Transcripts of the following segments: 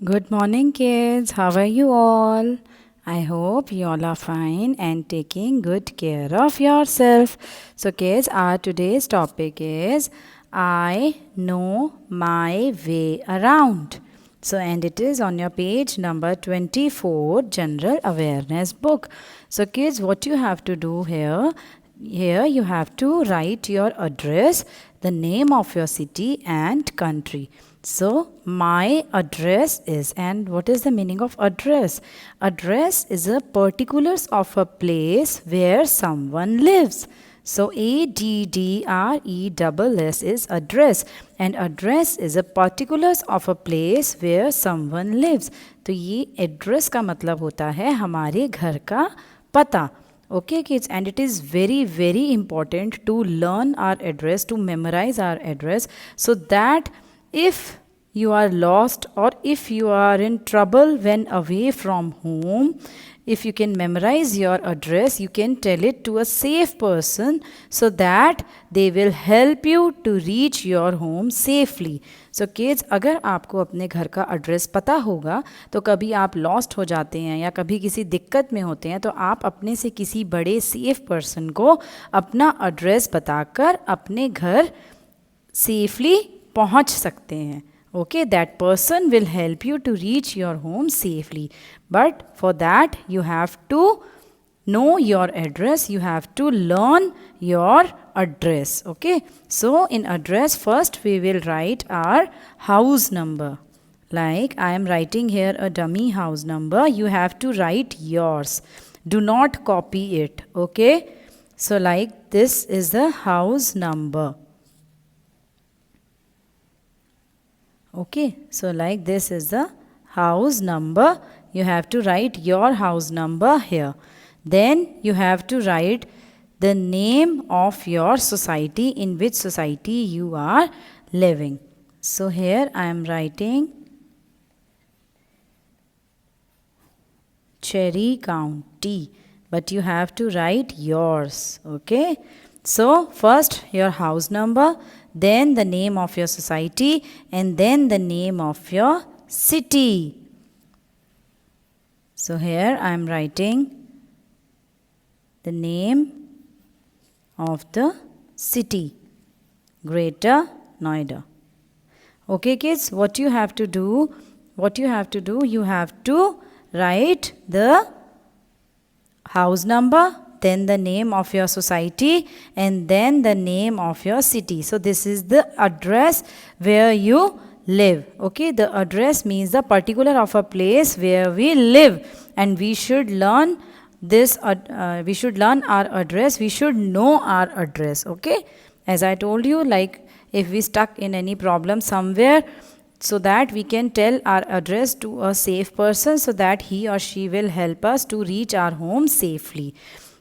Good morning, kids. How are you all? I hope you all are fine and taking good care of yourself. So, kids, our today's topic is I know my way around. So, and it is on your page number 24, General Awareness book. So, kids, what you have to do here you have to write your address, the name of your city and country. So my address is, and what is the meaning of address? Address is a particulars of a place where someone lives. So ADDRESS is address, and address is a particulars of a place where someone lives. तो ये address का मतलब होता है हमारे घर का पता. Okay, kids, and it is very, very important to learn our address, to memorize our address, so that if you are lost or if you are in trouble when away from home, if you can memorize your address, you can tell it to a safe person so that they will help you to reach your home safely. So kids, अगर आपको अपने घर का address पता होगा तो कभी आप लॉस्ट हो जाते हैं या कभी किसी दिक्कत में होते हैं तो आप अपने से किसी बड़े सेफ पर्सन को अपना एड्रेस बताकर अपने घर सेफली पहुंच सकते हैं. Okay, that person will help you to reach your home safely. But for that, you have to know your address. You have to learn your address. Okay, so in address, first we will write our house number. Like I am writing here a dummy house number. You have to write yours. Do not copy it. Okay, so like this is the house number. Okay, so like this is the house number. You have to write your house number here. Then you have to write the name of your society, in which society you are living. So here I am writing Cherry County, but you have to write yours. Okay, so first your house number, then the name of your society, and then the name of your city. So here I am writing the name of the city, Greater Noida. Okay kids, what you have to do, you have to write the house number, then the name of your society, and then the name of your city. So this is the address where you live. Okay, the address means the particular of a place where we live, and we should learn this. We should learn our address. We should know our address. Okay, as I told you, like if we stuck in any problem somewhere, so that we can tell our address to a safe person so that he or she will help us to reach our home safely.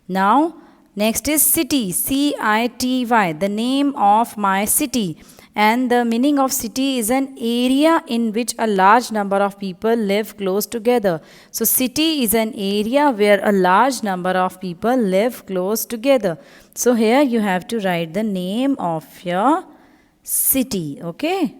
Now, next is city, CITY, the name of my city. And the meaning of city is an area in which a large number of people live close together. So, city is an area where a large number of people live close together. So, here you have to write the name of your city. Okay.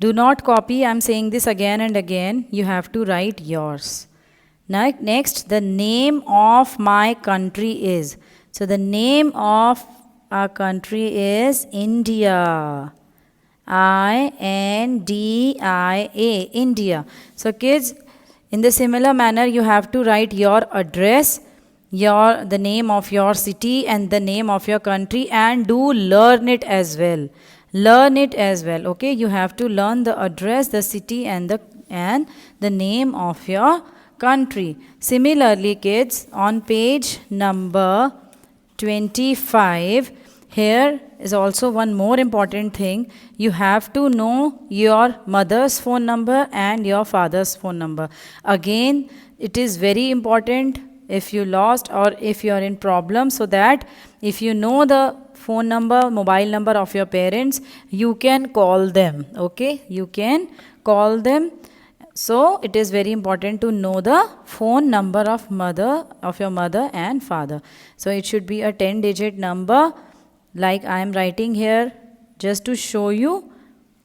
Do not copy. I am saying this again and again. You have to write yours. Now, next, the name of my country is. So, the name of our country is India. INDIA, India. So, kids, in the similar manner, you have to write your address, the name of your city, and the name of your country, and do learn it as well. Learn it as well. Okay, you have to learn the address, the city, and the name of your country. Similarly, kids, on page number 25, here is also one more important thing. You have to know your mother's phone number and your father's phone number. Again, it is very important if you lost or if you are in problem, so that if you know the phone number, mobile number of your parents, you can call them. Okay, you can call them. So it is very important to know the phone number of your mother and father. So it should be a 10-digit number, like I am writing here just to show you.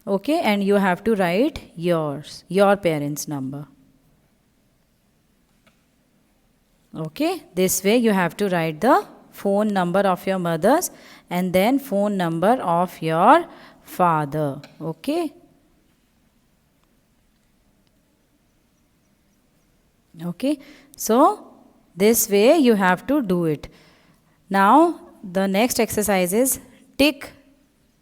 Okay, and you have to write your parents' number. Okay, this way you have to write the phone number of your mother's and then phone number of your father. Okay. Okay, so this way you have to do it. Now the next exercise is tick,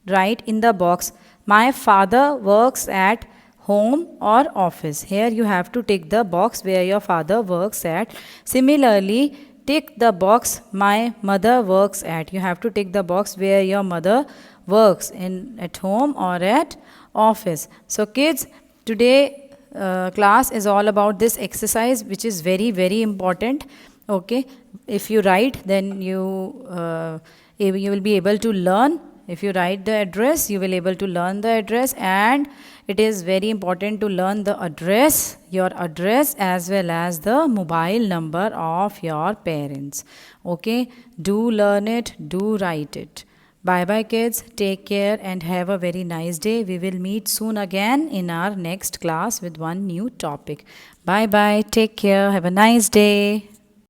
write in the box, my father works at home or office. Here you have to tick the box where your father works at. Similarly, tick the box my mother works at. You have to tick the box where your mother works, in at home or at office. So kids, today class is all about this exercise, which is very important. Okay, if you write, then you will be able to learn. If you write the address, you will able to learn the address, and it is very important to learn the address, your address, as well as the mobile number of your parents. Okay, do learn it, do write it. Bye bye kids, take care and have a very nice day. We will meet soon again in our next class with one new topic. Bye bye, take care, have a nice day.